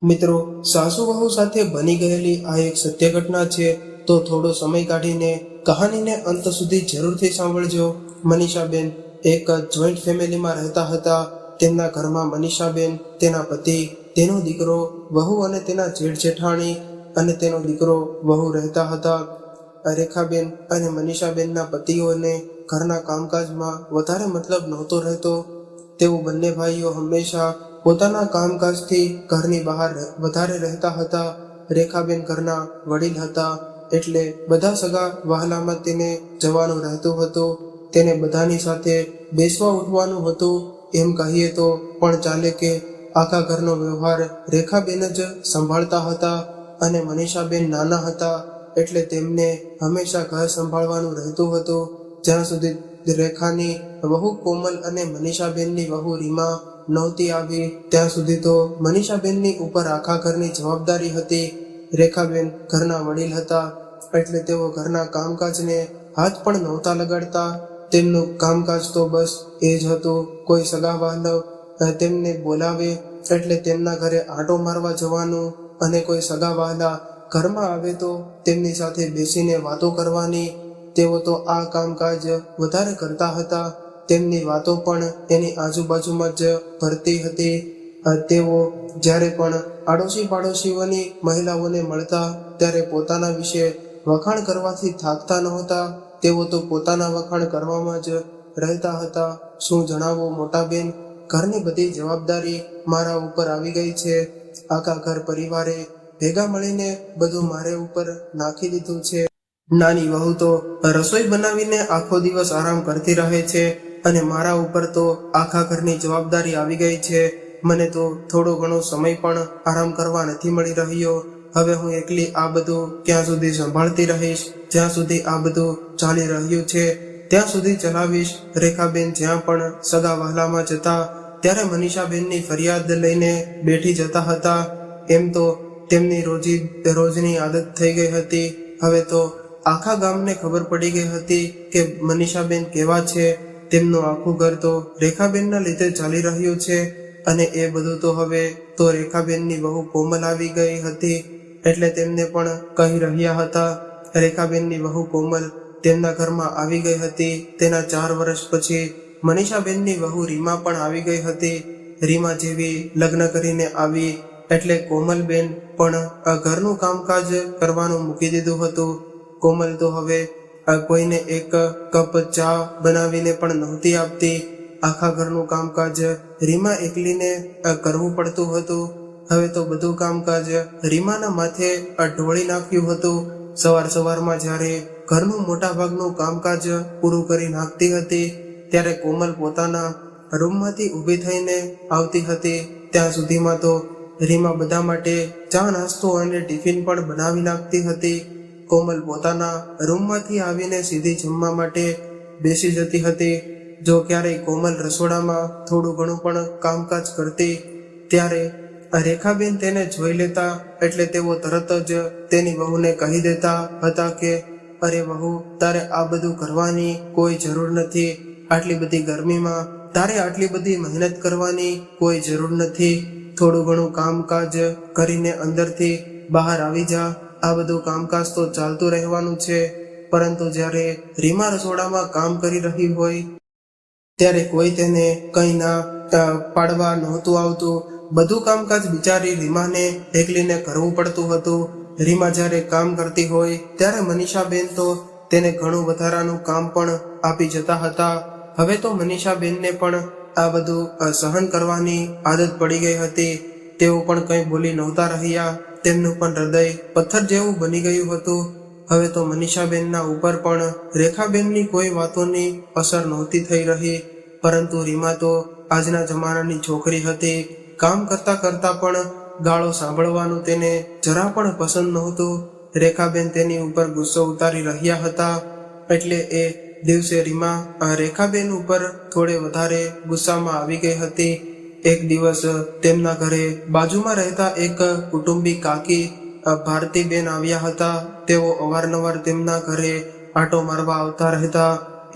મિત્રો, સાસુ વહુ સાથે બની ગયેલી આ એક સત્ય ઘટના છે, તો થોડો સમય કાઢીને કહાનીને અંત સુધી જરૂરથી સાંભળજો. મનીષાબેન એક જોઈન્ટ ફેમિલીમાં રહેતા હતા. તેમના ઘરમાં મનીષાબેન, તેના પતિ, તેનો દીકરો, વહુ અને તેના જેઠ જેઠાણી અને તેનો દીકરો વહુ રહેતા હતા. રેખાબેન અને મનીષાબેનના પતિઓને ઘરના કામકાજમાં વધારે મતલબ નહોતો રહેતો. તેઓ બંને ભાઈઓ હંમેશા પોતાના કામકાજથી ઘરની બહાર વધારે રહેતા હતા. રેખાબેન ઘરના વડીલ હતા, એટલે બધા સગા વહાલામાં તેને જવાનું રહેતું હતું. તેને બધાની સાથે બેસવા ઉઠવાનું હતું. એમ કહીએ તો પણ ચાલે કે આખા ઘરનો વ્યવહાર રેખાબેન જ સંભાળતા હતા. અને મનીષાબેન નાના હતા, એટલે તેમને હંમેશા ઘર સંભાળવાનું રહેતું હતું. જ્યાં સુધી રેખાની વહુ કોમલ અને મનીષાબેનની વહુ રીમા નહોતી આવી, ત્યાં સુધી તો મનીષાબેનની ઉપર આખા ઘરની જવાબદારી હતી. રેખાબેન ઘરના વડીલ હતા, એટલે તેઓ ઘરના કામકાજને હાથ પણ નહોતા લગાડતા. તેમનું કામકાજ તો બસ એ જ હતું. કોઈ સગા વહાલો તેમને બોલાવે એટલે તેમના ઘરે આંટો મારવા જવાનું, અને કોઈ સગા વહાલા ઘરમાં આવે તો તેમની સાથે બેસીને વાતો કરવાની. તેઓ તો આ કામકાજ વધારે કરતા હતા. તેમની વાતો પણ એની આજુબાજુમાં જ ભરતી હતી. તેઓ જ્યારે પણ આડોશી પાડોશીઓની મહિલાઓને મળતા, ત્યારે પોતાના વિશે વખાણ કરવાથી થાકતા નહોતા. તેઓ તો પોતાના વખાણ કરવામાં જ રહેતા હતા. શું જણાવો મોટા બેન, ઘરની બધી જવાબદારી મારા ઉપર આવી ગઈ છે. આખા ઘર પરિવારે ભેગા મળીને બધું મારે ઉપર નાખી દીધું છે. નાની વહુ તો રસોઈ બનાવીને આખો દિવસ આરામ કરતી રહે છે, અને મારા ઉપર તો આખા ઘરની જવાબદારી આવી ગઈ છે. મને તો થોડો ઘણો સમય પણ આરામ કરવા નથી મળી રહ્યો. હવે હું એકલી આ બધું ક્યાં સુધી સંભાળતી રહીશ? જ્યાં સુધી આ બધું ચાલી રહ્યું છે ત્યાં સુધી ચલાવીશ. રેખાબેન જ્યાં પણ સગા વહાલામાં જતા, ત્યારે મનીષાબેનની ફરિયાદ લઈને બેઠી જતા હતા. એમ તો તેમની રોજની આદત થઈ ગઈ હતી. હવે તો આખા ગામને ખબર પડી ગઈ હતી કે મનીષાબેન કેવા છે. તેમનું આખું ઘર તો રેખાબેનના લીધે ચાલી રહ્યું છે. અને એ બધું તો હવે તો રેખાબેનની વહુ કોમલ આવી ગઈ હતી, એટલે તેમને પણ કહી રહ્યા હતા. રેખાબેનની વહુ કોમલ તેમના ઘરમાં આવી ગઈ હતી. તેના 4 વર્ષ પછી મનીષાબેનની વહુ રીમા પણ આવી ગઈ હતી. રીમા જેવી લગ્ન કરીને આવી એટલે કોમલબેન પણ ઘરનું કામકાજ કરવાનું મૂકી દીધું હતું. કોમલ તો હવે કોઈને એક કપ ચા બનાવીને પણ નહોતી આપતી. આખા ઘરનું કામકાજ રીમા એકલીને કરવું પડતું હતું. હવે તો બધું કામકાજ રીમાના માથે ઢોળી નાખ્યું હતું. સવારમાં જ્યારે ઘરનું મોટા ભાગનું કામકાજ પૂરું કરી નાખતી હતી, ત્યારે કોમલ પોતાના રૂમમાંથી ઊભી થઈને આવતી હતી. ત્યાં સુધીમાં તો રીમા બધા માટે ચા નાસ્તો અને ટિફિન પણ બનાવી નાખતી હતી. કોમલ પોતાના રૂમમાંથી આવીને સીધી જમવા માટે બેસી જતી હતી. જો ક્યારેય કોમલ રસોડામાં થોડું ઘણું પણ કામકાજ કરતી, ત્યારે રેખાબેન તેને જોઈ લેતા, એટલે તેઓ તરત જ તેની વહુને કહી દેતા હતા કે અરે વહુ, તારે આ બધું કરવાની કોઈ જરૂર નથી. આટલી બધી ગરમીમાં તારે આટલી બધી મહેનત કરવાની કોઈ જરૂર નથી. થોડું ઘણું કામકાજ કરીને અંદરથી બહાર આવી જા. આ બધું કામકાજ તો ચાલતું રહેવાનું છે. પરંતુ જ્યારે રીમા રસોડામાં કામ કરી રહી હોય, ત્યારે કોઈ તેને કંઈ ના પાડવા નહોતું આવતું. બધું કામકાજ બિચારી રીમાને એકલીને કરવું પડતું હતું. રીમા જ્યારે કામ કરતી હોય, ત્યારે મનીષાબેન તો તેને ઘણું વધારાનું કામ પણ આપી જતા હતા. હવે તો મનીષાબેનને પણ આ બધું સહન કરવાની આદત પડી ગઈ હતી. તેઓ પણ કંઈ બોલી નહોતા રહ્યા. તેમનું પણ હૃદય પથ્થર જેવું બની ગયું હતું. હવે તો મનીષાબેનના ઉપર પણ રેખાબેનની કોઈ વાતોની અસર નહોતી થઈ રહી. પરંતુ રીમા તો આજના જમાનાની છોકરી હતી. કામ કરતા કરતા પણ ગાળો સાંભળવાનું તેને જરા પણ પસંદ નહોતું. રેખાબેન તેની ઉપર ગુસ્સો ઉતારી રહ્યા હતા, એટલે એ દિવસે રીમા રેખાબેન ઉપર થોડે વધારે ગુસ્સામાં આવી ગઈ હતી. એક દિવસ તેમના ઘરે બાજુમાં રહેતા એક કુટુંબી કાકી ભારતીબેન આવ્યા હતા. તેઓ અવારનવાર તેમના ઘરે આંટો મારવા આવતા રહેતા.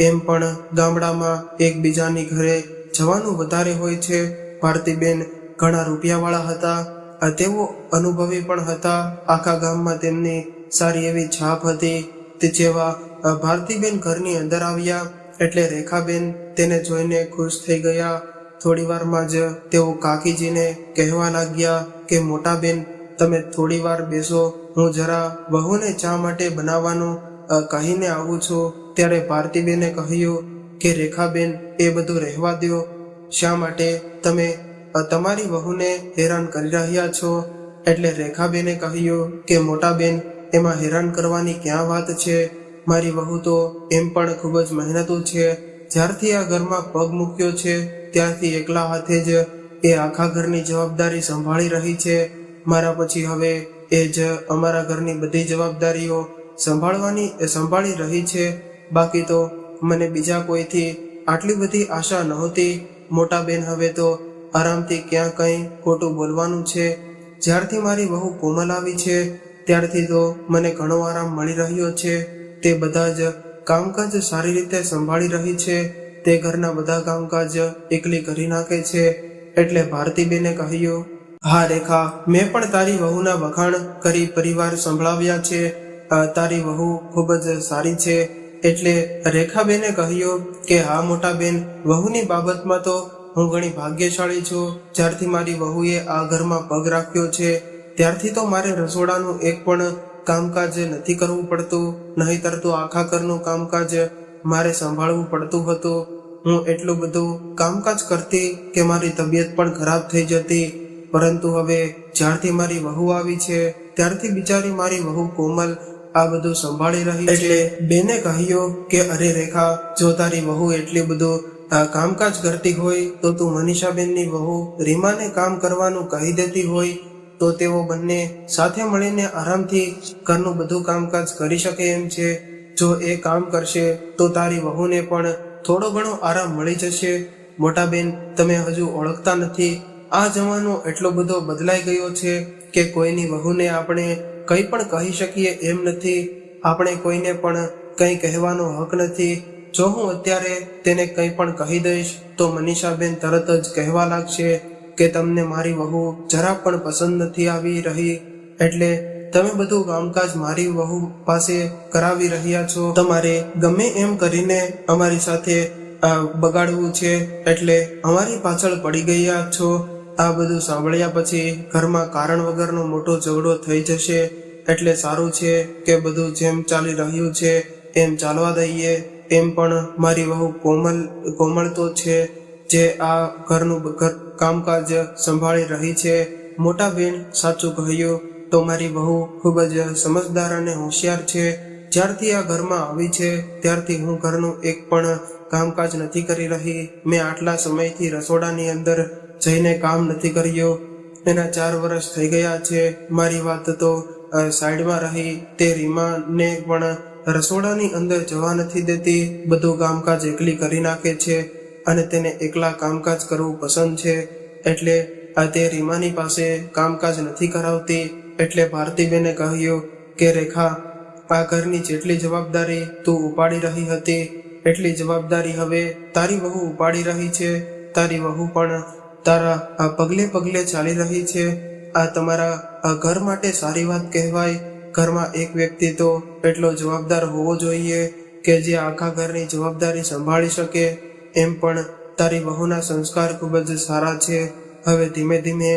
એમ પણ ગામડામાં એકબીજાની ઘરે જવાનું વધારે હોય છે. ભારતીબેન ઘણા રૂપિયાવાળા હતા, તેઓ અનુભવી પણ હતા. આખા ગામમાં તેમની સારી એવી છાપ હતી. તે જેવા ભારતીબેન ઘરની અંદર આવ્યા એટલે રેખાબેન તેને જોઈને ખુશ થઈ ગયા. થોડી વારમાં જ તેઓ કાકીજીને કહેવા લાગ્યા કે મોટા બેન, તમે થોડી વાર બેસો, હું જરા વહુને ચા માટે બનાવવાનું કહીને આવું છું. ત્યારે ભારતીબેને કહ્યું કે રેખાબેન, એ બધું રહેવા દો. શા માટે તમે તમારી વહુને હેરાન કરી રહ્યા છો? એટલે રેખાબેને કહ્યું કે મોટા બેન, એમાં હેરાન કરવાની ક્યાં વાત છે? મારી વહુ તો એમ પણ ખૂબ જ મહેનતુ છે. જ્યારથી આ ઘરમાં પગ મૂક્યો છે ત્યારથી એકલા હાથે જ એ આખા ઘરની જવાબદારી સંભાળી રહી છે. મારા પછી હવે એ જ અમારા ઘરની બધી જવાબદારીઓ સંભાળી રહી છે. બાકી તો મને બીજા કોઈથી આટલી બધી આશા નહોતી. મોટા બેન, હવે તો આરામથી ક્યાં કંઈ ખોટું બોલવાનું છે. જ્યારથી મારી વહુ કોમલ આવી છે ત્યારથી તો મને ઘણો આરામ મળી રહ્યો છે. તે બધા જ કામકાજ સારી રીતે સંભાળી રહી છે. તે ઘરના બધા કામકાજ એકલી કરી નાખે છે. એટલે ભારતીબેને કહ્યું, હા રેખા, મેં પણ તારી વહુના વખાણ કરી પરિવાર સંભળાવ્યા છે. તારી વહુ ખૂબ જ સારી છે. એટલે રેખાબેને કહ્યું કે હા મોટા બેન, વહુની બાબતમાં તો હું ઘણી ભાગ્યશાળી છું. જ્યારથી મારી વહુએ આ ઘરમાં પગ રાખ્યો છે ત્યારથી તો મારે રસોડાનું એક પણ કામકાજ નથી કરવું પડતું. નહીંતર તો આખા ઘરનું કામકાજ મારે સંભાળવું પડતું હતું. હું એટલું બધું કામકાજ કરતી કે મારી તબિયત પણ ખરાબ થઈ જતી. પરંતુ હવે જ્યારથી મારી વહુ આવી છે ત્યારથી બિચારી મારી વહુ કોમલ આ બધું સંભાળી રહી છે. એટલે બેને કહ્યું કે અરે રેખા, જો તારી વહુ એટલી બધું કામકાજ કરતી હોય તો તું મનીષાબેનની વહુ રીમાને કામ કરવાનું કહી દેતી હોય તો તેઓ બંને સાથે મળીને આરામથી ઘરનું બધું કામકાજ કરી શકે એમ છે. જો એ કામ કરશે તો તારી વહુને પણ થોડો ઘણો આરામ મળી જશે. મોટા બેન, તમે હજુ ઓળખતા નથી. આ જમાનો એટલો બધો બદલાઈ ગયો છે કે કોઈની વહુને આપણે કંઈ પણ કહી શકીએ એમ નથી. આપણે કોઈને પણ કંઈ કહેવાનો હક નથી. જો હું અત્યારે તેને કંઈ પણ કહી દઈશ તો મનીષાબેન તરત જ કહેવા લાગશે કે તમને મારી વહુ જરા પણ પસંદ નથી આવી રહી. એટલે તમે બધું કામકાજ મારી વહુ પાસે કરાવી રહ્યા છો. તમારે ગમે એમ કરીને અમારી સાથે બગાડવું છે એટલે અમારી પાછળ પડી ગયા છો. આ બધું સાંભળ્યા પછી ઘરમાં કારણ વગરનો મોટો ઝઘડો થઈ જશે. એટલે સારું છે કે બધું જેમ ચાલી રહ્યું છે એમ ચાલવા દઈએ. એમ પણ મારી વહુ કોમળ તો છે જે આ ઘરનું કામકાજ સંભાળી રહી છે. મોટા બેન, સાચું કહ્યું તો મારી વહુ ખૂબ જ સમજદાર અને હોશિયાર છે. જ્યારથી આ ઘરમાં આવી છે ત્યારથી હું ઘરનું એક પણ કામકાજ નથી કરી રહી. મેં આટલા સમયથી રસોડાની અંદર જઈને કામ નથી કર્યું. એના 4 વર્ષ થઈ ગયા છે. મારી વાત તો સાઈડમાં રહી. તે રીમાને પણ રસોડાની અંદર જવા નથી દેતી. બધું કામકાજ એકલી કરી નાખે છે અને તેને એકલા કામકાજ કરવું પસંદ છે. એટલે તે રીમાની પાસે કામકાજ નથી કરાવતી. એટલે ભારતીબેને કહ્યું કે રેખા, આ ઘરની જેટલી જવાબદારી તું ઉપાડી રહી હતી એટલી જવાબદારી હવે તારી વહુ ઉપાડી રહી છે. તારી વહુ પણ તારા પગલે પગલે ચાલી રહી છે. આ તમારા ઘર માટે સારી વાત કહેવાય. ઘરમાં એક વ્યક્તિ તો એટલો જવાબદાર હોવો જોઈએ કે જે આખા ઘરની જવાબદારી સંભાળી શકે. એમ પણ તારી વહુના સંસ્કાર ખૂબ જ સારા છે. હવે ધીમે ધીમે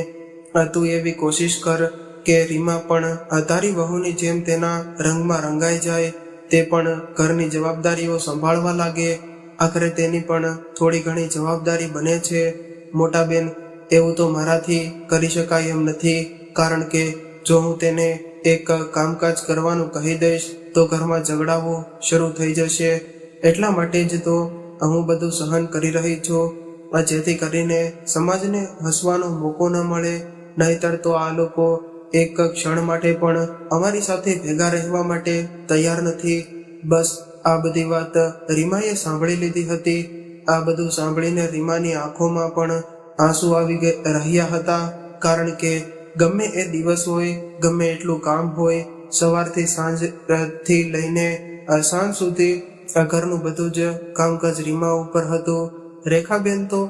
તું એવી કોશિશ કર કે રીમા પણ તારી વહુની જેમ તેના રંગમાં રંગાઈ જાય. તે પણ ઘરની જવાબદારીઓ સંભાળવા લાગે. આખરે તેની પણ થોડી ઘણી જવાબદારી બને છે. મોટા બેન, એવું તો મારાથી કરી શકાય એમ નથી. કારણ કે જો હું તેને એક કામકાજ કરવાનું કહી દઈશ તો ઘરમાં ઝઘડાઓ શરૂ થઈ જશે. એટલા માટે જ તો હું બધું સહન કરી રહી છું, જેથી કરીને સમાજને હસવાનો મોકો ન મળે. નહીતર તો આ લોકો એક ક્ષણ માટે પણ અમારી સાથે ભેગા રહેવા માટે તૈયાર નથી. બસ આ બધી વાત રીમાએ સાંભળી લીધી હતી. આ બધું સાંભળીને રીમાની આંખોમાં પણ આંસુ આવી રહ્યા હતા. કારણ કે ગમે એ દિવસ હોય, ગમે એટલું કામ હોય, સવારથી સાંજથી લઈને સાંજ સુધી ઘરનું બધું જ કામકાજ રીમા ઉપર હતું. રેખાબેન તો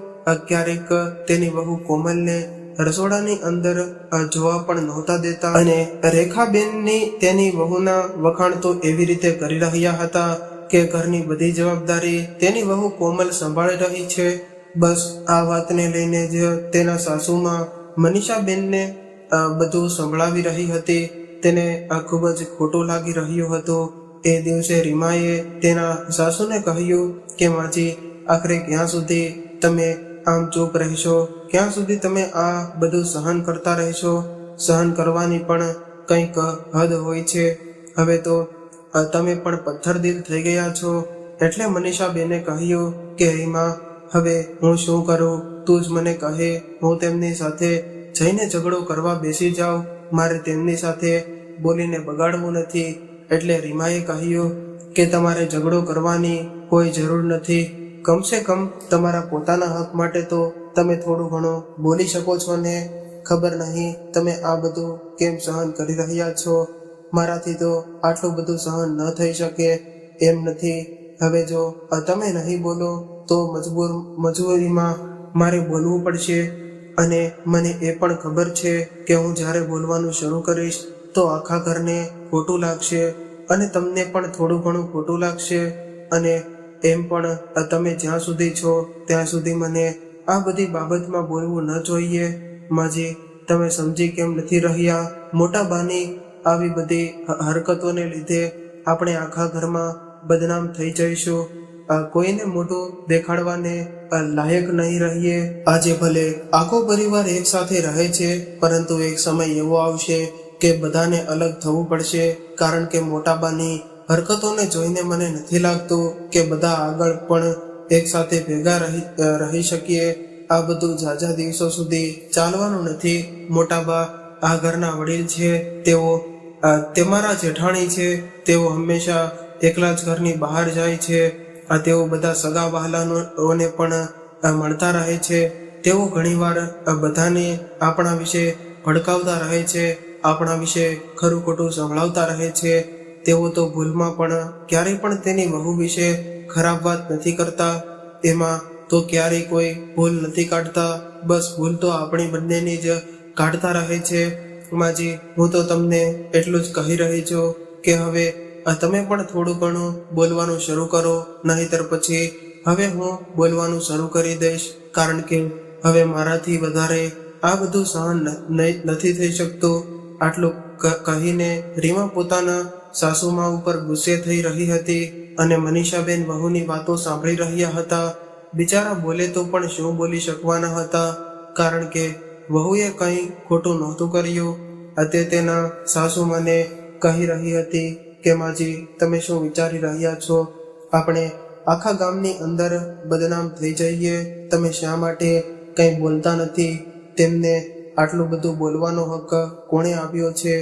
ક્યારેક તેની વહુ કોમલને રસોડાની અંદર જોવા પણ નહોતા દેતા અને રેખાબેનની તેની વહુના વખાણ તો એવી રીતે કરી રહ્યા હતા કે ઘરની બધી જવાબદારી તેની વહુ કોમલ સંભાળી રહી છે. બસ આ વાતને લઈને જ તેના સાસુમાં મનીષાબેનને બધું સંભળાવી રહી હતી. તેને ખૂબ જ ખોટું લાગી રહ્યું હતું. એ દિવસે રીમાએ તેના સાસુને કહ્યું કે માજી, આખરે ક્યાં સુધી તમે આમ ચૂપ રહેશો? ક્યાં સુધી તમે આ બધું સહન કરતા રહેશો? સહન કરવાની પણ કંઈક હદ હોય છે. હવે તો તમે પણ પથ્થરદિલ થઈ ગયા છો. એટલે મનીષાબેને કહ્યું કે રીમા, હવે હું શું કરું? તું જ મને કહે. હું તેમની સાથે જઈને ઝઘડો કરવા બેસી જાઉં. મારે તેમની સાથે બોલીને બગાડવું નથી. એટલે રીમાએ કહ્યું કે તમારે ઝઘડો કરવાની કોઈ જરૂર નથી. કમસે કમ તમારા પોતાના હક માટે તો તમે થોડું ઘણું બોલી શકો છો ને. ખબર નહીં તમે આ બધું કેમ સહન કરી રહ્યા છો. મારાથી તો આટલું બધું સહન ન થઈ શકે એમ નથી. હવે જો તમે નહીં બોલો તો મજબૂરીમાં મારે બોલવું પડશે. અને મને એ પણ ખબર છે કે હું જ્યારે બોલવાનું શરૂ કરીશ તો આખા ઘરને ખોટું લાગશે અને તમને પણ થોડું ઘણું ખોટું લાગશે. અને એમ પણ તમે જ્યાં સુધી છો ત્યાં સુધી મને આ બધી બાબતમાં બોલવું ન જોઈએ. માજી, તમે સમજી કેમ નથી રહ્યા? મોટા બાની આવી બધી હરકતોને લીધે આપણે આખા ઘરમાં બદનામ થઈ જઈશું. કોઈને મોટું દેખાડવાને લાયક નહીં રહીએ. આજે ભલે આખો પરિવાર એક સાથે રહે છે, પરંતુ એક સમય એવો આવશે કે બધાને અલગ થવું પડશે. કારણ કે મોટાબાની હરકતોને જોઈને મને નથી લાગતું કે બધા આગળ પણ એક સાથે ભેગા રહી શકીએ. આ બધું ઝાઝા દિવસો સુધી ચાલવાનું નથી. મોટાબા આ ઘરના વડીલ છે. તેઓ તમારા જેઠાણી છે. તેઓ હંમેશા એકલા જ ઘરની બહાર જાય છે. તેઓ બધા સગા વહાલાઓને પણ મળતા રહે છે. તેઓ ઘણીવાર બધાને આપણા વિશે ભડકાવતા રહે છે. આપણા વિશે ખરું ખોટું સંભળાવતા રહે છે. તેઓ તો ભૂલમાં પણ ક્યારેય પણ તેની વહુ વિશે ખરાબ વાત નથી કરતા. એમાં તો ક્યારેય કોઈ ભૂલ નથી કાઢતા. બસ ભૂલ તો આપણી બંનેની જ કાઢતા રહે છે. માજી, હું તો તમને એટલું જ કહી રહી છું કે હવે તમે પણ થોડું ઘણું બોલવાનું શરૂ કરો. નહીંતર પછી હવે હું બોલવાનું શરૂ કરી દઈશ. કારણ કે હવે મારાથી વધારે આ બધું સહન નથી થઈ શકતું. આટલું કહીને રીમા પોતાના સાસુમા ઉપર ગુસ્સે થઈ રહી હતી અને મનીષાબેન વહુની વાતો સાંભળી રહ્યા હતા. બિચારા બોલે તો પણ શું બોલી શકવાના હતા? કારણ કે વહુએ કંઈ ખોટું નહોતું કર્યું. તે તેના સાસુમાને કહી રહી હતી કે માજી, તમે શું વિચારી રહ્યા છો? આપણે આખા ગામની અંદર બદનામ થઈ જઈએ. તમે શા માટે કંઈ બોલતા નથી? તેમને આટલું બધું બોલવાનો હક કોણે આપ્યો છે?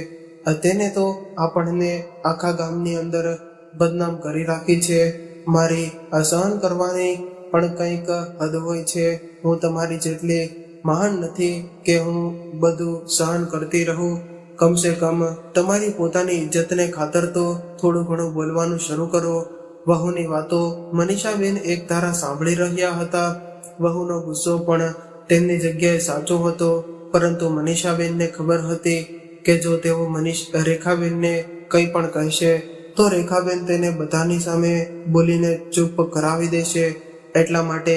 તેને તો આપણને આખા ગામની અંદર બદનામ કરી રાખી છે. મારી સહન કરવાની પણ કંઈક હદ હોય છે. હું તમારી જેટલી મહાન નથી કે હું બધું સહન કરતી રહું. કમસે કમ તમારી પોતાની ઇજ્જતને ખાતર તો થોડું ઘણું બોલવાનું શરૂ કરો. વહુની વાતો મનીષાબેન એક ધારા સાંભળી રહ્યા હતા. વહુનો ગુસ્સો પણ તેમની જગ્યાએ સાચો હતો. પરંતુ મનીષાબેનને ખબર હતી કે જો તેઓ રેખાબેનને કંઈ પણ કહેશે તો રેખાબેન તેને બધાની સામે બોલીને ચૂપ કરાવી દેશે. એટલા માટે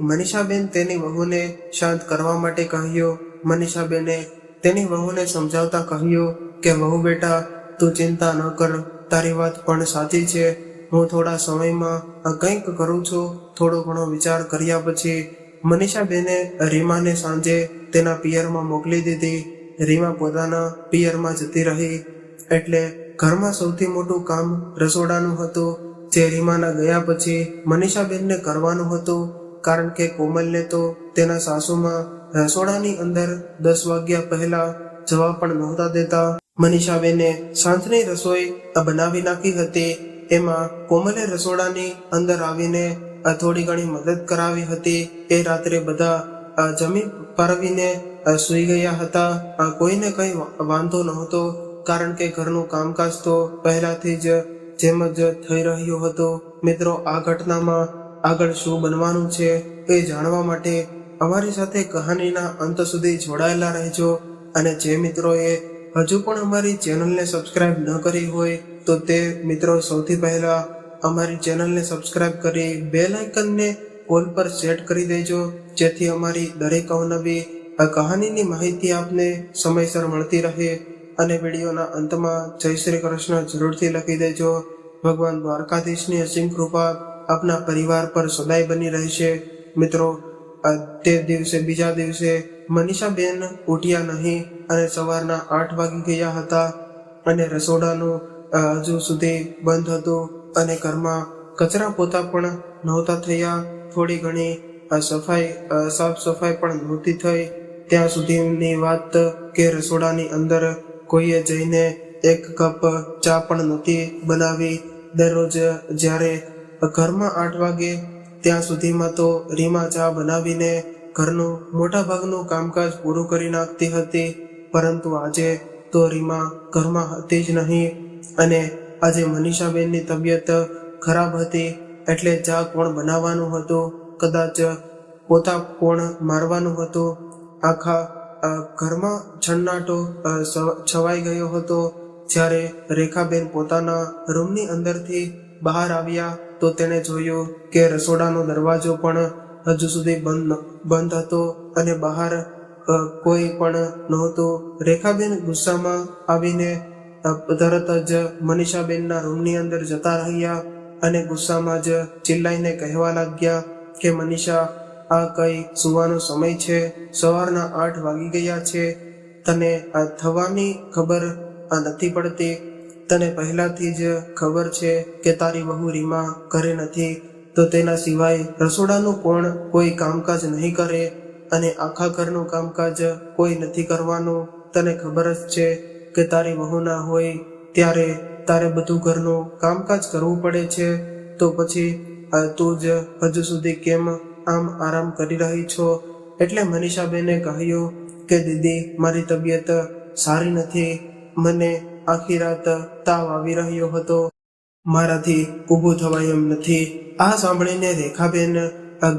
મનીષાબેન તેની વહુને શાંત કરવા માટે કહ્યું. મનીષાબેને તેની વહુને સમજાવતા કહ્યું કે વહુ બેટા, તું ચિંતા ન કર. તારી વાત પણ સાચી છે. હું થોડા સમયમાં કંઈક કરું છું. થોડો ઘણો વિચાર કર્યા પછી મનીષાબેને રીમાને સાંજે તેના પિયરમાં મોકલી દીધી. રીમા પોતાના પિયરમાં જતી રહી. એટલે ઘરમાં સૌથી મોટું કામ રસોડાનું હતું, જે રીમાના ગયા પછી મનીષાબેનને કરવાનું હતું. કારણ કે કોમલને તો તેના સાસુમાં રસોડાની અંદર 10 વાગ્યા પહેલા જવા પણ નહોતા દેતા. મનીષાબેને સાંજની રસોઈ બનાવી નાખી હતી. એમાં કોમલે રસોડાની અંદર આવીને થોડી ઘણી મદદ કરાવી હતી. એ રાત્રે બધા જમી પરવીને સૂઈ ગયા હતા. કોઈને કંઈ વાંધો નહોતો, કારણ કે ઘરનું કામકાજ તો પહેલાથી જ જેમ જ થઈ રહ્યું હતું. મિત્રો, આ ઘટનામાં આગળ શું બનવાનું છે એ જાણવા માટે અમારી સાથે કહાનીના અંત સુધી જોડાયેલા રહેજો. અને જે મિત્રોએ હજુ પણ અમારી ચેનલને સબસ્ક્રાઇબ ન કરી હોય તો તે મિત્રો સૌથી પહેલા અમારી ચેનલને સબસ્ક્રાઇબ કરી બેલ આઇકનને ઓલ પર સેટ કરી દેજો, જેથી અમારી દરેક અવનવી કહાનીની માહિતી આપને સમયસર મળતી રહે. અને વિડીયોના અંતમાં જય શ્રી કૃષ્ણ જરૂરથી લખી દેજો. ભગવાન દ્વારકાધીશની અસીમ કૃપા આપના પરિવાર પર સદાય બની રહેશે. મિત્રો, તે દિવસે બીજા દિવસે મનીષાબેન ઉઠ્યા નહીં અને સવારના 8 વાગી ગયા હતા અને રસોડાનું હજુ સુધી બંધ હતું અને ઘરમાં કચરા પોતા પણ નહોતા થયા. થોડી ઘણી સાફ સફાઈ પણ નહોતી થઈ. ત્યાં સુધીની વાત કે રસોડાની અંદર કોઈએ જઈને એક કપ ચા પણ નહોતી બનાવી. દરરોજ જ્યારે ઘરમાં 8 વાગે ત્યાં સુધીમાં તો રીમા ચા બનાવીને ઘરનું મોટા ભાગનું કામકાજ પૂરું કરી નાખતી હતી. પરંતુ આજે તો રીમા ઘરમાં હતી જ નહીં અને આજે મનીષાબેનની તબિયત ખરાબ હતી. એટલે ચા કોણ બનાવવાનું હતું, કદાચ પોતા કોણ મારવાનું હતું. આખા ઘરમાં છન્નાટો છવાઈ ગયો હતો. જ્યારે રેખાબેન પોતાના રૂમની અંદરથી બહાર આવ્યા તો તેણે જોયું કે રસોડાનો દરવાજો પણ હજુ સુધી બંધ હતો અને બહાર કોઈ પણ નહોતું. રેખાબેન ગુસ્સામાં આવીને તરત જ મનીષાબેનના રૂમની અંદર જતા રહ્યા અને ગુસ્સામાં જ ચિલ્લાઈને કહેવા લાગ્યા કે મનીષા, આ કઈ સુવાનો સમય છે? સવારના 8 વાગી ગયા છે. તને આ થવાની ખબર નથી પડતી? તને પહેલાથી જ ખબર છે કે તારી વહુ રીમા ઘરે નથી, તો તેના સિવાય રસોડાનું કોણ કોઈ કામકાજ નહીં કરે અને આખા ઘરનું કામકાજ કોઈ નથી કરવાનું. તને ખબર જ છે કે તારી વહુ ના હોય ત્યારે તારે બધું ઘરનું કામકાજ કરવું પડે છે. તો પછી તું જ હજુ સુધી કેમ આમ આરામ કરી રહી છો? એટલે મનીષાબેને કહ્યું કે દીદી, મારી તબિયત સારી નથી. મને આખી રાત તાવ આવી રહ્યો હતો. મારાથી ઊભું થવાય એમ નથી. આ સાંભળીને રેખાબેન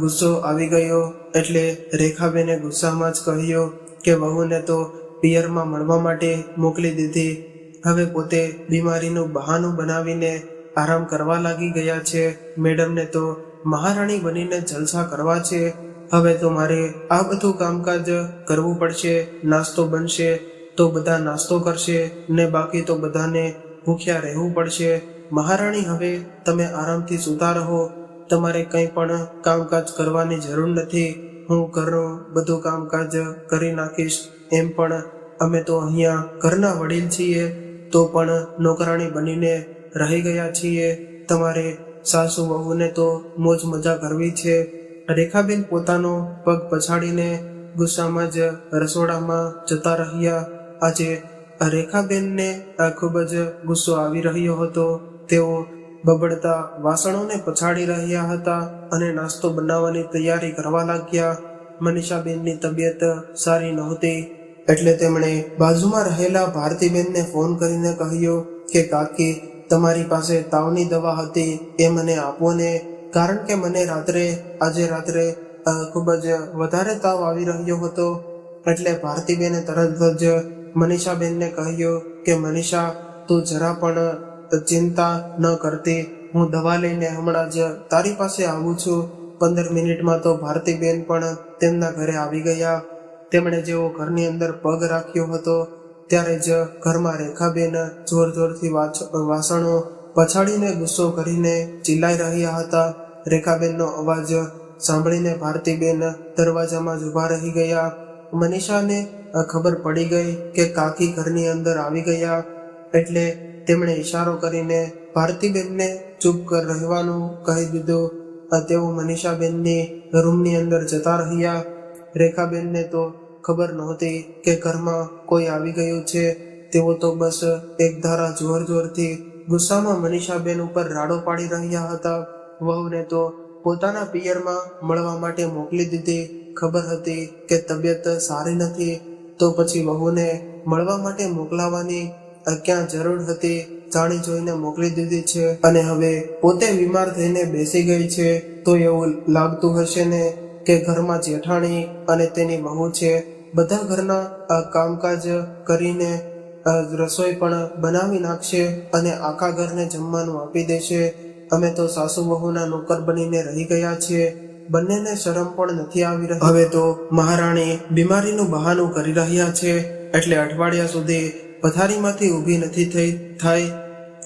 ગુસ્સો આવી ગયો. એટલે રેખાબેને ગુસ્સામાં જ કહ્યું કે વહુને તો પિયરમાં મળવા માટે મોકલી દીધી. હવે પોતે બીમારીનું બહાનું બનાવીને આરામ કરવા લાગી ગયા છે. મેડમને તો મહારાણી બનીને જલસા કરવા છે. હવે તો મારે આ બધું કામકાજ કરવું પડશે. નાસ્તો બનશે તો બધા નાસ્તો કરશે ને બાકી તો બધાને ભૂખ્યા રહેવું પડશે. મહારાણી, હવે તમે આરામથી સૂતા રહો. તમારે કંઈ પણ કામકાજ કરવાની જરૂર નથી. હું ઘરનું બધું કામકાજ કરી નાખીશ. એમ પણ અમે તો અહીંયા ઘરના વડીલ છીએ, તો પણ નોકરાણી બનીને રહી ગયા છીએ. તમારે સાસુ વહુને તો મોજ મજા કરવી છે. રેખાબેન પોતાનો પગ પછાડીને ગુસ્સામાં જ રસોડામાં જતા રહ્યા. આજે રેખાબેનને ખૂબ જ ગુસ્સો આવી રહ્યો હતો. તેઓ બબડતા વાસણોને પછાડી રહ્યા હતા અને નાસ્તો બનાવવાની તૈયારી કરવા લાગ્યા. મનીષાબેનની તબિયત સારી નહોતી એટલે તેમણે બાજુમાં રહેલા ભારતીબેનને ફોન કરીને કહ્યું કે કાકી, તમારી પાસે તાવની દવા હતી એ મને આપો ને, કારણ કે મને આજે રાત્રે ખૂબ જ વધારે તાવ આવી રહ્યો હતો. એટલે ભારતીબેને તરત જ મનીષાબેનને કહ્યું કે મનીષા, તું જરા પણ ચિંતા ન કરતી. હું દવા લઈને હમણાં જ તારી પાસે આવું છું. 15 મિનિટમાં તો ભારતીબેન પણ તેમના ઘરે આવી ગયા. તેમણે જેવો ઘરની અંદર પગ રાખ્યો હતો ત્યારે જ ઘરમાં રેખાબેન જોર જોરથી વાસણો પછાડીને ગુસ્સો કરીને ચિલ્લાઈ રહ્યા હતા. રેખાબેનનો અવાજ સાંભળીને ભારતીબેન દરવાજામાં જ ઊભા રહી ગયા. મનીષાને ખબર પડી ગઈ કે કાકી ઘરની અંદર આવી ગયા. એટલે તેમણે ઈશારો કરીને ભારતીબેનને ચૂપ રહેવાનું કહી દીધું. તેઓ મનીષાબેનની રૂમની અંદર જતા રહ્યા. રેખાબેનને તો ખબર નહોતી કે ઘરમાં કોઈ આવી ગયું છે. તેઓ તો બસ એક ધારા જોર જોરથી ગુસ્સામાં મનીષાબેન ઉપર રાડો પાડી રહ્યા હતા. વહુને તો પોતાના પિયરમાં મળવા માટે મોકલી દીધી. ખબર હતી કે તબિયત સારી નથી, તો પછી વહુને મળવા માટે મોકલાવાની ક્યાં જરૂર હતી? જાણી જોઈને મોકલી દીધી છે અને હવે પોતે બીમાર થઈને બેસી ગઈ છે. તો એવું લાગતું હશે ને કે ઘરમાં જેઠાણી અને તેની વહુ છે, બધા ઘરના કામકાજ કરીને રસોઈ પણ બનાવી નાખશે અને આખા ઘરને જમવાનું આપી દેશે. અમે તો સાસુ વહુના નોકર બનીને રહી ગયા છીએ. બંનેને શરમ પણ નથી આવી રહી. હવે તો મહારાણી બીમારીનું બહાનું કરી રહ્યા છે, એટલે અઠવાડિયા સુધી પથારીમાંથી ઊભી નથી થાય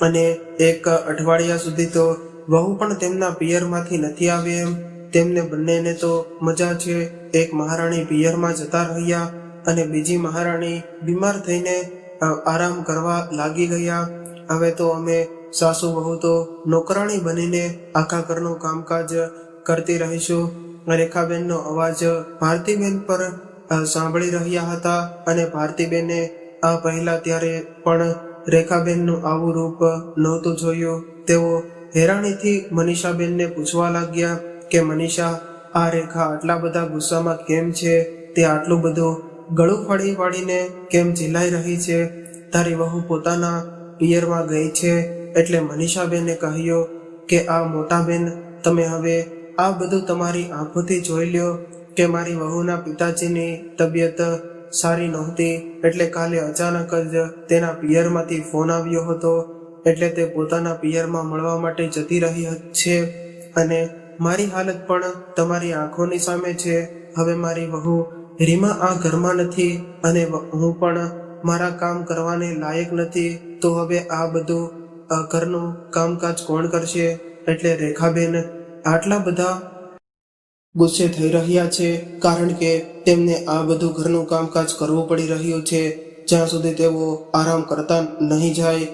અને એક અઠવાડિયા સુધી તો વહુ પણ તેમના પિયરમાંથી નથી આવી. એમ તેમને બંનેને તો મજા છે. એક મહારાણી પિયરમાં જતા રહ્યા અને બીજી મહારાણી બીમાર થઈને આરામ કરવા લાગી ગયા. હવે તો અમે સાસુ વહુ તો નોકરાણી બનીને આખા ઘરનું કામકાજ કરતી રહીશું. રેખાબેનનો અવાજ ભારતીબેન પર સાંભળી રહ્યા હતા અને ભારતીબેને આ પહેલા ત્યારે પણ રેખાબેનનું આવું રૂપ નહોતું જોયું. તેઓ હેરાનીથી મનીષાબેનને પૂછવા લાગ્યા કે મનીષા, આ રેખા આટલા બધા ગુસ્સામાં કેમ છે? તે આટલું બધું ગળું ફાડી પાડીને કેમ ચિલ્લાઈ રહી છે? તારી વહુ પોતાના પિયરમાં ગઈ છે. એટલે મનીષાબેને કહ્યું કે આ મોટા બેન, તમે હવે આ બધું તમારી આંખોથી જોઈ લ્યો કે મારી વહુના પિતાજીની તબિયત સારી નહોતી. એટલે કાલે અચાનક જ તેના પિયરમાંથી ફોન આવ્યો હતો. એટલે તે પોતાના પિયરમાં મળવા માટે જતી રહી છે અને મારી હાલત પણ તમારી આંખોની સામે છે. હવે મારી વહુ રીમા આ ઘરમાં નથી અને હું પણ મારા કામ કરવાને લાયક નથી. તો હવે આ બધું ઘરનું કામકાજ કોણ કરશે? એટલે રેખાબેન આટલા બધા ગુસ્સે થઈ રહ્યા છે કારણ કે તેમને આ બધું ઘરનું કામકાજ કરવું પડી રહ્યું છે. જ્યાં સુધી તેઓ આરામ કરતા નહીં જાય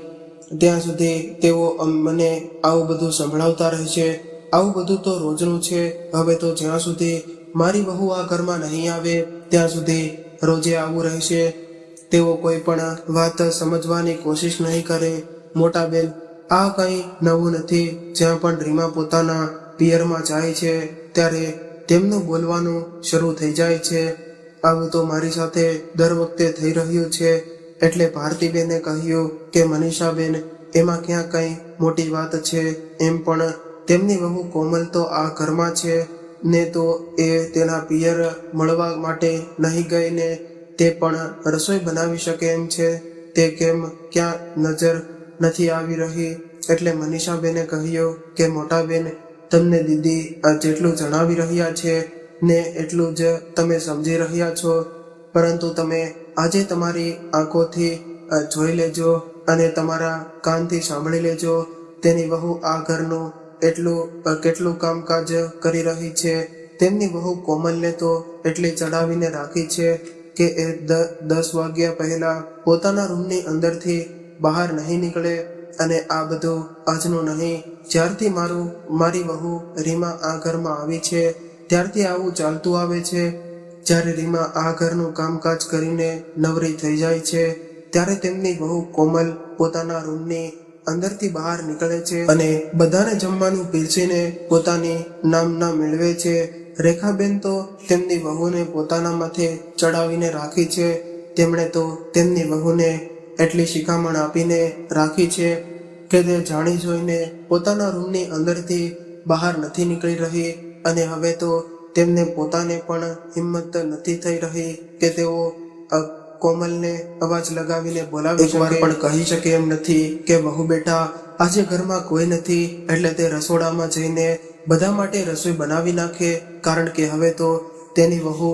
ત્યાં સુધી તેઓ મને આવું બધું સંભળાવતા રહેશે. આવું બધું તો રોજનું છે. હવે તો જ્યાં સુધી મારી વહુ આ ઘરમાં નહીં આવે ત્યાં સુધી રોજે આવું રહેશે. તેઓ કોઈ પણ વાત સમજવાની કોશિશ નહીં કરે. મોટા બેન, આ કંઈ નવું નથી. જ્યાં પણ રીમા પોતાના પિયરમાં જાય છે ત્યારે તેમનું બોલવાનું શરૂ થઈ જાય છે. આવું તો મારી સાથે દર વખતે થઈ રહ્યું છે. એટલે ભારતીબેને કહ્યું કે મનીષાબેન, એમાં ક્યાં કંઈ મોટી વાત છે? એમ પણ તેમની વહુ કોમલ તો આ ઘરમાં છે ને, તો એ તેના પિયર મળવા માટે નહીં ગઈ ને તે પણ રસોઈ બનાવી શકે એમ છે. તે કેમ ક્યાં નજર નથી આવી રહી? એટલે મનીષાબેને કહ્યું કે મોટા બેન, તમને દીદી જેટલું જણાવી રહ્યા છે ને એટલું જ તમે સમજી રહ્યા છો, પરંતુ તમે આજે તમારી આંખોથી જોઈ લેજો અને તમારા કાનથી સાંભળી લેજો. તેની વહુ આ ઘરનું કેટલું કામકાજ કરી રહી છે. તેમની વહુ કોમલને તો એટલી ચડાવીને રાખી છે કે એ 10 વાગ્યા પહેલા પોતાના રૂમની અંદરથી બહાર નહીં નીકળે. અને આ બધું આજનું નહીં, જ્યારથી મારી વહુ રીમા આ ઘરમાં આવી છે ત્યારથી આવું ચાલતું આવે છે. જ્યારે રીમા આ ઘરનું કામકાજ કરીને નવરી થઈ જાય છે ત્યારે તેમની વહુ કોમલ પોતાના રૂમની અંદરથી બહાર નીકળે છે અને બધાને જમવાનું પીરસીને પોતાની નામના મેળવે છે. રેખાબેન તો તેમની વહુને પોતાના માથે ચડાવીને રાખી છે. તેમણે તો તેમની વહુને એટલી શિખામણ આપીને રાખી છે કે તે જાણી જોઈને પોતાના રૂમની અંદરથી બહાર નથી નીકળી રહી. અને હવે તો તેમને પોતાને પણ હિંમત નથી થઈ રહી કે તેઓ કોમલને અવાજ લગાવીને બોલાવી એકવાર પણ કહી શકે એમ નથી કે વહુ બેટા, આજે ઘરમાં કોઈ નથી. એટલે તે રસોડામાં જઈને બધા માટે રસોઈ બનાવી નાખે. કારણ કે હવે તો તેની વહુ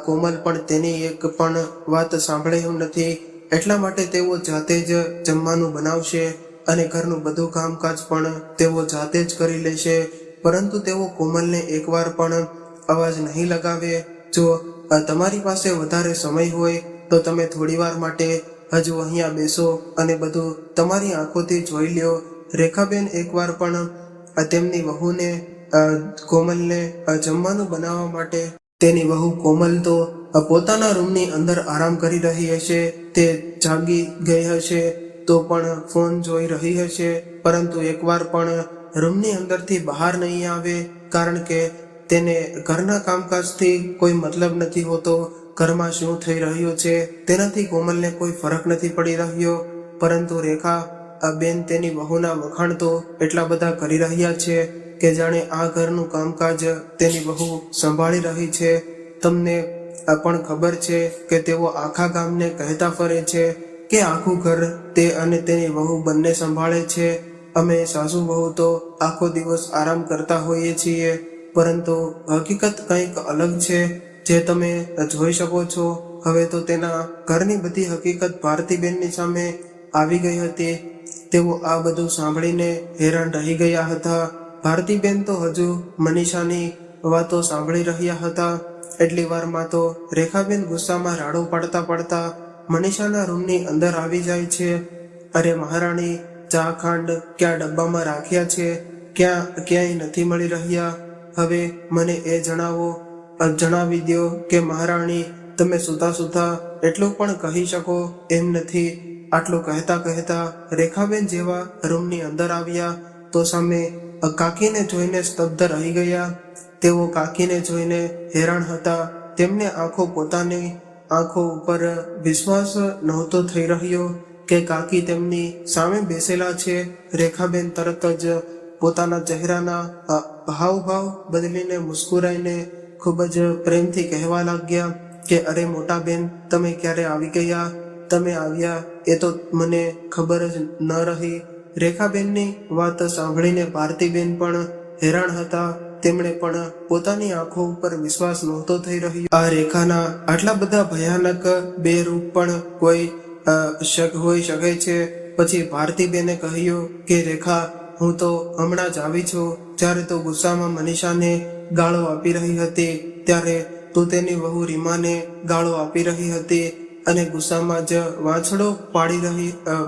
કોમલ પણ તેની એક પણ વાત સાંભળે એમ નથી. એટલા માટે તેઓ જાતે જ જમવાનું બનાવશે અને ઘરનું બધું કામકાજ પણ તેઓ જાતે જ કરી લેશે. પરંતુ તેઓ કોમલને એકવાર પણ અવાજ નહીં લગાવે. જો તમારી પાસે વધારે સમય હોય તો તમે થોડીવાર માટે હજુ અહીંયા બેસો અને બધું તમારી આંખોથી જોઈ લ્યો. રેખાબેન એકવાર પણ તેમની વહુને કોમલને જમવાનું બનાવવા માટે, તેની વહુ કોમલ તો પોતાના રૂમની અંદર આરામ કરી રહી હશે, તે જાગી ગઈ હશે તો પણ ફોન જોઈ રહી હશે, પરંતુ એકવાર પણ રૂમની અંદરથી બહાર નહીં આવે. કારણ કે તેને ઘરના કામકાજથી કોઈ મતલબ નથી હોતો. ઘરમાં શું થઈ રહ્યું છે તેનાથી કોમલને કોઈ ફરક નથી પડી રહ્યો. પરંતુ રેખા બેન તેની વહુના વખાણ તો એટલા બધા કરી રહ્યા છે કે જાણે આ ઘરનું કામકાજ તેની બહુ સંભાળી રહી છે. તમને પણ ખબર છે કે તેઓ આખા ગામને કહેતા ફરે છે કે આખું ઘર તે અને તેની વહુ બંને સંભાળે છે. અમે સાસુ વહુ તો આખો દિવસ આરામ કરતા હોઈએ છીએ, પરંતુ હકીકત કંઈક અલગ છે જે તમે જોઈ શકો છો. હવે તો તેના ઘરની બધી હકીકત ભારતીબેનની સામે આવી ગઈ હતી. તેઓ આ બધું સાંભળીને હેરાન રહી ગયા હતા. ભારતીબેન તો હજુ મનીષાની વાતો સાંભળી રહ્યા હતા. એટલી વારમાં તો રેખાબેન ગુસ્સામાં રાડો પાડતા પાડતા મનીષાના રૂમની અંદર આવી જાય છે. અરે મહારાણી, ચા ખાંડ ક્યાં ડબ્બામાં રાખ્યા છે? ક્યાંય નથી મળી રહ્યા. હવે મને એ જણાવી દો કે મહારાણી, તમે સૂતા સૂતા એટલું પણ કહી શકો એમ નથી. આટલું કહેતા કહેતા રેખાબેન જેવા રૂમની અંદર આવ્યા તો સામે કાકીને જોઈને સ્તબ્ધ રહી ગયા. તેઓ કાકીને જોઈને હેરાન હતા. તેમને પોતાની આંખો ઉપર વિશ્વાસ નહોતો થઈ રહ્યો કે કાકી તેમની સામે બેસેલા છે. રેખાબેન તરત જ પોતાના ચહેરાના હાવભાવ બદલીને મુસ્કુરાઈને ખૂબ જ પ્રેમથી કહેવા લાગ્યા કે અરે મોટા બેન, તમે ક્યારે આવી ગયા? તમે આવ્યા એ તો મને ખબર જ ન રહી. રેખાબેનની વાત સાંભળીને ભારતીબેન પણ હેરાન હતા. તેમણે પણ પોતાની આંખો ઉપર વિશ્વાસ નહોતો થઈ રહ્યો. આ રેખાના આટલા બધા ભયાનક બે રૂપ પણ કોઈ શક હોઈ શકે છે. પછી ભારતીબેને કહ્યું કે રેખા, હું તો હમણાં જ આવી છું. જ્યારે તો ગુસ્સામાં મનીષાને ગાળો આપી રહી હતી ત્યારે તું તેની વહુ રીમાને ગાળો આપી રહી હતી અને ગુસ્સામાં જ વાંછડો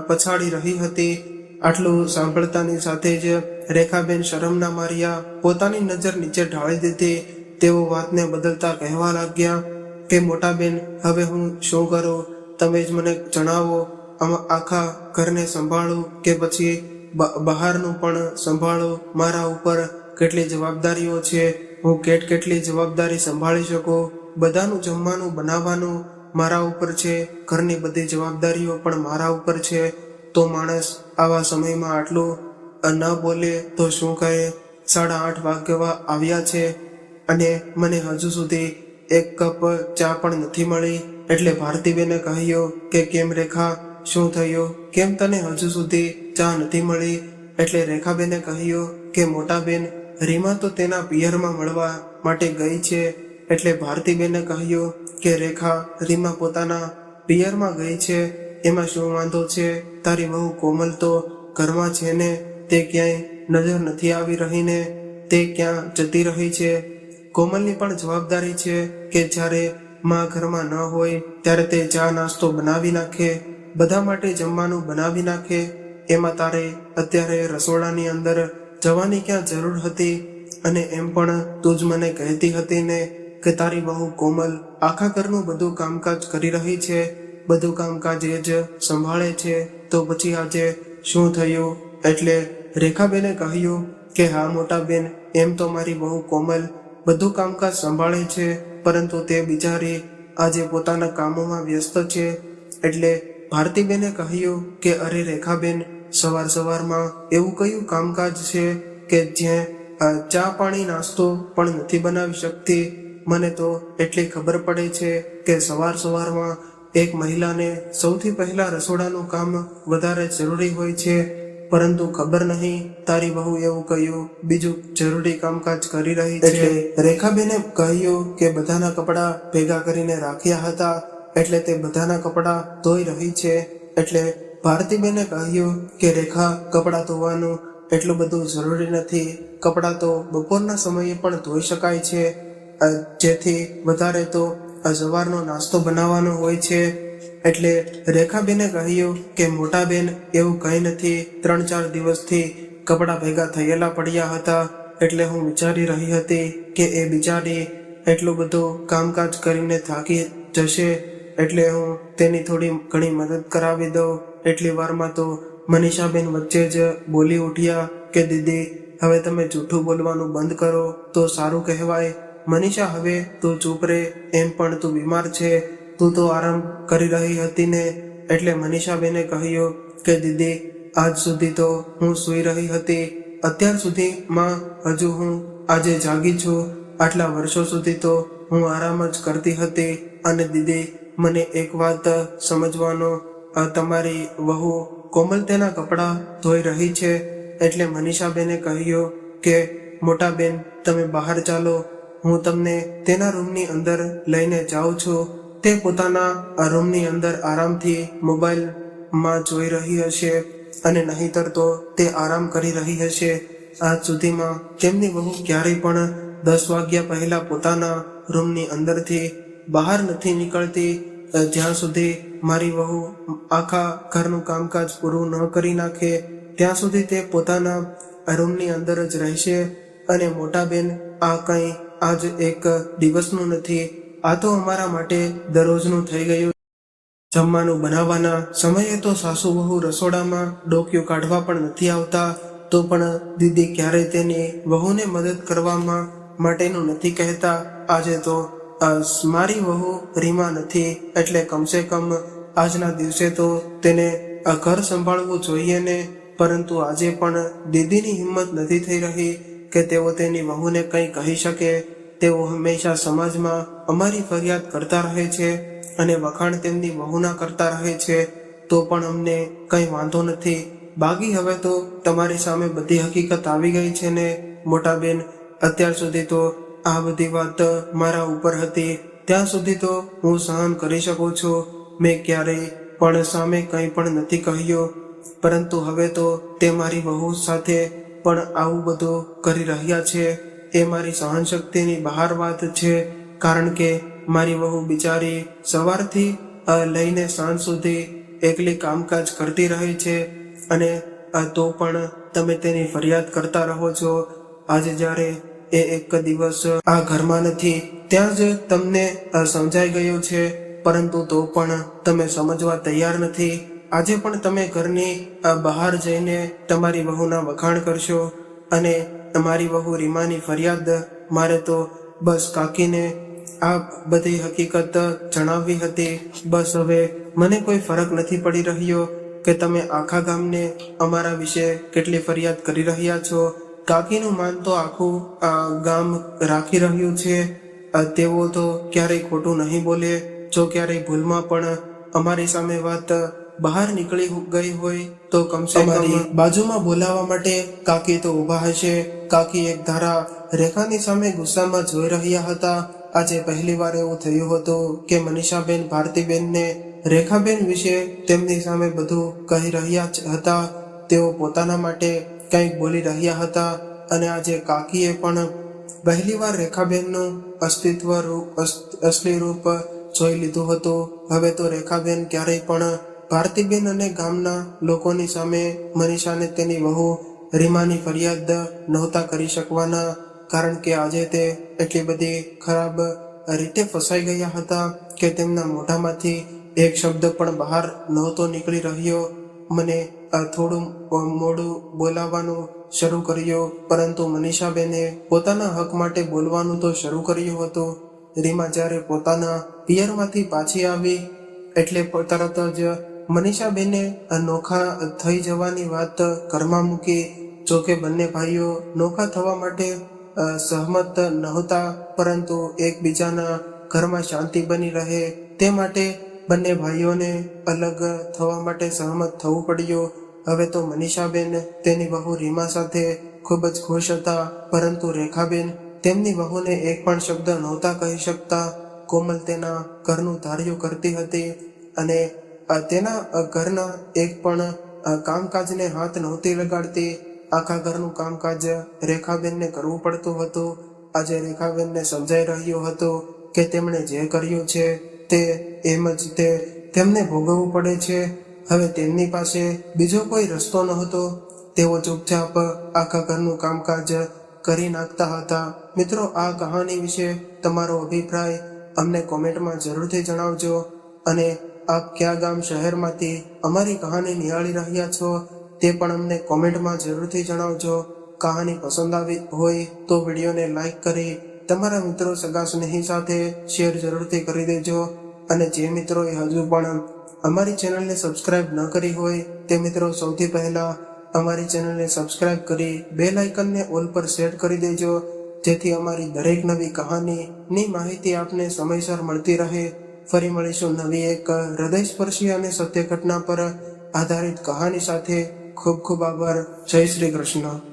પછાડી રહી હતી. આટલું સાંભળતાની સાથે જ રેખાબેન શરમના માર્યા પોતાની નજર નીચે ઢાળી દીધી. તેઓ વાતને બદલતા કહેવા લાગ્યા કે મોટા બેન, હવે હું શું કરું? તમે જ મને જણાવો. આખા ઘરને સંભાળું કે પછી બહારનું પણ સંભાળું? મારા ઉપર કેટલી જવાબદારીઓ છે. હું કેટલી જવાબદારી સંભાળી શકું? બધાનું જમવાનું બનાવવાનું મારા ઉપર છે. ઘરની બધી જવાબદારીઓ પણ મારા ઉપર છે. તો માણસ આવા સમયમાં આટલું ન બોલે તો શું કહે? 8:30 વાગવા આવ્યા છે અને મને હજુ સુધી એક કપ ચા પણ નથી મળી. એટલે ભારતીબેને કહ્યું કે કેમ રેખા, શું થયું? કેમ તને હજુ સુધી ચા નથી મળી? એટલે રેખાબેને કહ્યું કે મોટા બેન, રીમા તો તેના પિયરમાં મળવા માટે ગઈ છે. એટલે ભારતીબેને કહ્યું કે રેખા, રીમા પોતાના પિયરમાં ગઈ છે એમાં શું વાંધો છે? તારી વહુ કોમલ તો ઘરમાં છે ને? તે ક્યાંય નજર નથી આવી રહી ને? તે ક્યાં જતી રહી છે? કોમલની પણ જવાબદારી છે કે જ્યારે માં ઘરમાં ન હોય ત્યારે તે ચા નાસ્તો બનાવી નાખે, બધા માટે જમવાનું બનાવી નાખે. એમાં તારે અત્યારે રસોડાની અંદર જવાની ક્યાં જરૂર હતી? અને એમ પણ તું જ મને કહેતી હતી ને કે તારી વહુ કોમલ આખા ઘરનું બધું કામકાજ કરી રહી છે, બધું કામકાજ એ જ સંભાળે છે. તો પછી આજે શું થયું? એટલે રેખાબેને કહ્યું કે હા મોટા બેન, એમ તો મારી વહુ કોમલ બધું કામકાજ સંભાળે છે, પરંતુ તે બિચારી આજે પોતાના કામોમાં વ્યસ્ત છે. એટલે ભારતીબેને કહ્યું કે અરે રેખાબેન, સવારમાં એવું કયું કામકાજ છે કે જ્યાં ચા પાણી નાસ્તો પણ નથી બનાવી શકતી? મને તો એટલી ખબર પડે છે કે સવારમાં એક મહિલાને સૌથી પહેલા રસોડાનું કામ વધારે જરૂરી હોય છે, પરંતુ ખબર નહીં તારી વહુ એવું કયું બીજું જરૂરી કામકાજ કરી રહી છે. એટલે રેખાબેને કહ્યું કે બધાના કપડાં ભેગા કરીને રાખ્યા હતા, એટલે તે બધાના કપડાં ધોઈ રહી છે. એટલે ભારતીબેને કહ્યું કે રેખા, કપડાં ધોવાનું એટલું બધું જરૂરી નથી. કપડાં તો બપોરના સમયે પણ ધોઈ શકાય છે. જેથી વધારે તો સવારનો નાસ્તો બનાવવાનો હોય છે. એટલે રેખાબેને કહ્યું કે મોટા બેન, એવું કંઈ નથી. 3-4 દિવસથી કપડાં ભેગા થયેલા પડ્યા હતા. એટલે હું વિચારી રહી હતી કે એ બિચારી એટલું બધું કામકાજ કરીને થાકી જશે, એટલે હું તેની થોડી ઘણી મદદ કરાવી દઉં. એટલી વારમાં તો મનીષાબેન વચ્ચે જ બોલી ઉઠ્યા કે દીદી, હવે તમે જૂઠું બોલવાનું બંધ કરો તો સારું કહેવાય. મનીષા, હવે તું ચૂપ રહે. એમ પણ તું બીમાર છે, તું તો આરામ કરી રહી હતી ને? એટલે મનીષાબેને કહ્યું કે દીદી, આજ સુધી તો હું સૂઈ રહી હતી, અત્યાર સુધીમાં હજુ હું આજે જાગી છું. આટલા વર્ષો સુધી તો હું આરામ જ કરતી હતી. અને દીદી, મને એક વાત સમજવાનો, તમારી વહુ કોમલ તેના કપડાં ધોઈ રહી છે એટલે મનીષાબેને કહ્યું કે મોટા બેન, તમે બહાર ચાલો, હું તમને તેના રૂમની અંદર લઈને જાઉં છું. તે પોતાના રૂમની અંદર આરામથી મોબાઈલમાં જોઈ રહી હશે અને નહીંતર તો તે આરામ કરી રહી હશે. આજ સુધીમાં તેમની વહુ ક્યારેય પણ 10 વાગ્યા પહેલા પોતાના રૂમની અંદરથી બહાર નથી નીકળતી. જ્યાં સુધી મારી વહુ આખા ઘરનું કામકાજ પૂરું ન કરી નાખે ત્યાં સુધી તે પોતાના રૂમની અંદર જ રહેશે. અને મોટા બેન, આ કંઈ આજ એક દિવસનું નથી, આ તો અમારા માટે દરરોજનું થઈ ગયું. જમવાનું બનાવવાના સમયે તો સાસુ વહુ રસોડામાં ડોકિયું કાઢવા પણ નથી આવતા, તો પણ દીદી ક્યારેય તેની વહુને મદદ કરવામાં માટેનું નથી કહેતા. આજે તો મારી વહુ રીમા નથી એટલે કમસે કમ આજના દિવસે તો તેને ઘર સંભાળવું જોઈએ ને. પરંતુ આજે પણ દીદીની હિંમત નથી થઈ રહી કે તેઓ તેની વહુને કંઈ કહી શકે. તેઓ હંમેશા સમાજમાં અમારી ફરિયાદ કરતા રહે છે અને વખાણ તેમની વહુના કરતા રહે છે, તો પણ અમને કંઈ વાંધો નથી. બાકી હવે તો તમારી સામે બધી હકીકત આવી ગઈ છે ને મોટા બેન. અત્યાર સુધી તો આ બધી વાત મારા ઉપર હતી, ત્યાં સુધી તો હું સહન કરી શકું છું. મેં ક્યારેય પણ સામે કંઈ પણ નથી કહ્યું, પરંતુ હવે તો તે મારી વહુ સાથે પણ આવું બધું કરી રહ્યા છે. એ મારી સહનશક્તિની બહાર વાત છે, કારણ કે મારી વહુ બિચારી સવારથી લઈને સાંજ સુધી એકલી કામકાજ કરતી રહે છે અને તો પણ તમે તેની ફરિયાદ કરતા રહો છો. આજે જ્યારે એ એક દિવસ આ ઘરમાં નથી ત્યાં જ તમને સમજાઈ ગયું છે, પરંતુ તો પણ તમે સમજવા તૈયાર નથી. આજે પણ તમે ઘરની બહાર જઈને તમારી વહુના વખાણ કરશો અને મારી વહુ રીમાની ફરિયાદ. મારે તો બસ કાકીને આ બધી હકીકત જણાવવી હતી. બસ હવે મને કોઈ ફરક નથી પડી રહ્યો કે તમે આખા ગામને અમારા વિશે કેટલી ફરિયાદ કરી રહ્યા છો. કાકીનું માન તો આખું ગામ રાખી રહ્યું છે. તેઓ તો ક્યારેય ખોટું નહીં બોલે. જો ક્યારેય ભૂલમાં પણ અમારી સામે વાત બહાર નીકળી ગઈ હોય તો કમસે કમ બાજુમાં બોલાવવા માટે કાકી તો ઊભા હશે. કાકી એક ધારા રેખાની સામે ગુસ્સામાં જોઈ રહ્યા હતા. આજે પહેલીવાર એવું થયું હતું કે મનીષાબેન ભારતીબેનને રેખાબેન વિશે તેમની સામે બધું કહી રહ્યા હતા. તેઓ પોતાના માટે કંઈક બોલી રહ્યા હતા અને આજે કાકીએ પણ પહેલીવાર રેખાબેનનું અસલી રૂપ જોઈ લીધું હતું. હવે તો રેખાબેન ક્યારેય પણ ભારતીબેન અને ગામના લોકોની સામે મનીષાને તેની વહુ રીમાની ફરિયાદ નહોતા કરી શકવાના, કારણ કે આજે તે એટલી બધી ખરાબ રીતે ફસાઈ ગયા હતા કે તેમના મોઢામાંથી એક શબ્દ પણ બહાર નહોતો નીકળી રહ્યો. મને થોડું મોડું બોલાવવાનું શરૂ કર્યું, પરંતુ મનીષાબેને પોતાના હક માટે બોલવાનું તો શરૂ કર્યું હતું. રીમા જ્યારે પોતાના પિયરમાંથી પાછી આવી એટલે તરત જ મનીષાબેને નોખા થઈ જવાની વાત ઘરમાં મૂકી. જોકે બંને ભાઈઓ નોખા થવા માટે સહમત નહોતા, પરંતુ એકબીજાના ઘરમાં શાંતિ બની રહે તે માટે બંને ભાઈઓને અલગ થવા માટે સહમત થવું પડ્યું. હવે તો મનીષાબેન તેની વહુ રીમા સાથે ખૂબ જ ખુશ હતા, પરંતુ રેખાબેન તેમની વહુને એક પણ શબ્દ નહોતા કહી શકતા. કોમલ તેના ઘરનું ધાર્યું કરતી હતી અને તેના ઘરના એક પણ કામકાજને હાથ નહોતી લગાડતી. આખા ઘરનું કામકાજ રેખાબેનને કરવું પડતું હતું. આજે રેખાબેનને સમજાઈ રહ્યું હતું કે તેમણે જે કર્યું છે તે એમ જ તેમને ભોગવવું પડે છે. હવે તેમની પાસે બીજો કોઈ રસ્તો નહોતો. તેઓ ચૂપચાપ આખા ઘરનું કામકાજ કરી નાખતા હતા. મિત્રો, આ કહાની વિશે તમારો અભિપ્રાય અમને કોમેન્ટમાં જરૂરથી જણાવજો અને આપ કયા ગામ શહેરમાંથી અમારી કહાની નિહાળી રહ્યા છો તે પણ અમને કોમેન્ટમાં જરૂરથી જણાવજો. કહાની પસંદ આવી હોય તો વિડીયોને લાઈક કરી તમારા મિત્રો સગા સ્નેહી સાથે શેર જરૂરથી કરી દેજો. અને જે મિત્રોએ હજુ પણ અમારી ચેનલને સબસ્ક્રાઇબ ન કરી હોય તે મિત્રો સૌથી પહેલા અમારી ચેનલને સબસ્ક્રાઇબ કરી બેલ આઇકનને ઓલ પર સેટ કરી દેજો, જેથી અમારી દરેક નવી કહાનીની માહિતી આપને સમયસર મળતી રહે. ફરી મળીશું નવી એક હૃદયસ્પર્શી અને સત્ય ઘટના પર આધારિત કહાની સાથે. ખૂબ ખૂબ આભાર. જય શ્રી કૃષ્ણ.